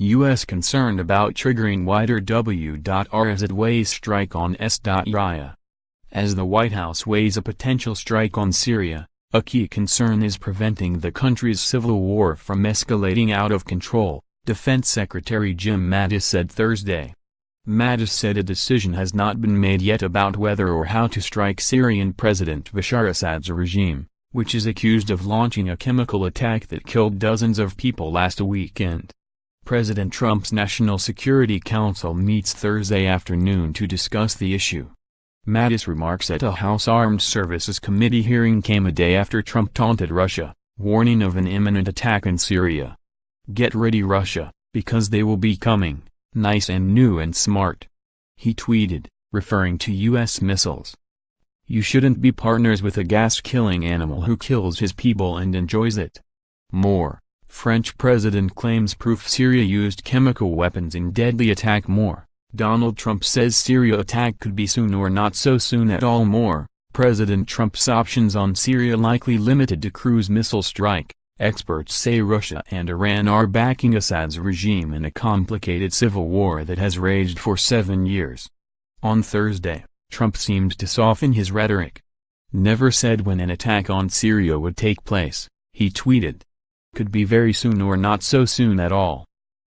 U.S. concerned about triggering wider w.ar as it weighs strike on S.yria. As the White House weighs a potential strike on Syria, a key concern is preventing the country's civil war from escalating out of control, Defense Secretary Jim Mattis said Thursday. Mattis said a decision has not been made yet about whether or how to strike Syrian President Bashar Assad's regime, which is accused of launching a chemical attack that killed dozens of people last weekend. President Trump's National Security Council meets Thursday afternoon to discuss the issue. Mattis' remarks at a House Armed Services Committee hearing came a day after Trump taunted Russia, warning of an imminent attack in Syria. "Get ready, Russia, because they will be coming, nice and new and smart," he tweeted, referring to U.S. missiles. "You shouldn't be partners with a gas-killing animal who kills his people and enjoys it." More, French president claims proof Syria used chemical weapons in deadly attack. More, Donald Trump says Syria attack could be soon or not so soon at all. More, President Trump's options on Syria likely limited to cruise missile strike. Experts say Russia and Iran are backing Assad's regime in a complicated civil war that has raged for 7 years. On Thursday, Trump seemed to soften his rhetoric. "Never said when an attack on Syria would take place," he tweeted. "Could be very soon or not so soon at all."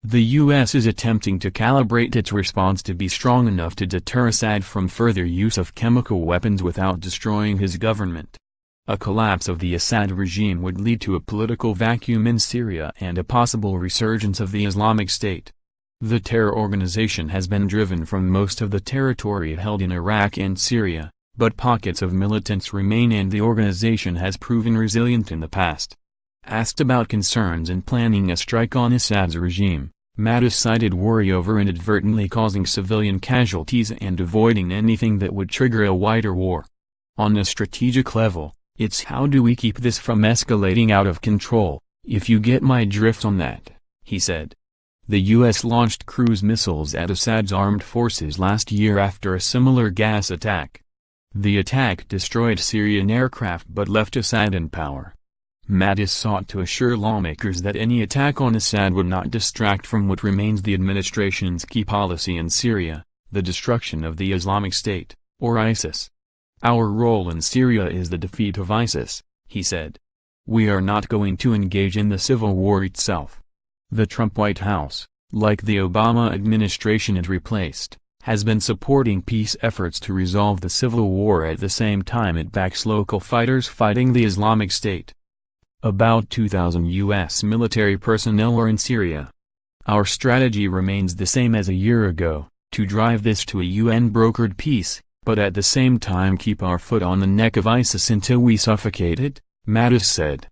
The U.S. is attempting to calibrate its response to be strong enough to deter Assad from further use of chemical weapons without destroying his government. A collapse of the Assad regime would lead to a political vacuum in Syria and a possible resurgence of the Islamic State. The terror organization has been driven from most of the territory held in Iraq and Syria, but pockets of militants remain and the organization has proven resilient in the past. Asked about concerns in planning a strike on Assad's regime, Mattis cited worry over inadvertently causing civilian casualties and avoiding anything that would trigger a wider war. "On a strategic level, it's how do we keep this from escalating out of control, if you get my drift on that," he said. The U.S. launched cruise missiles at Assad's armed forces last year after a similar gas attack. The attack destroyed Syrian aircraft but left Assad in power. Mattis sought to assure lawmakers that any attack on Assad would not distract from what remains the administration's key policy in Syria, the destruction of the Islamic State, or ISIS. "Our role in Syria is the defeat of ISIS," he said. "We are not going to engage in the civil war itself." The Trump White House, like the Obama administration it replaced, has been supporting peace efforts to resolve the civil war at the same time it backs local fighters fighting the Islamic State. About 2,000 U.S. military personnel are in Syria. "Our strategy remains the same as a year ago, to drive this to a UN-brokered peace, but at the same time keep our foot on the neck of ISIS until we suffocate it," Mattis said.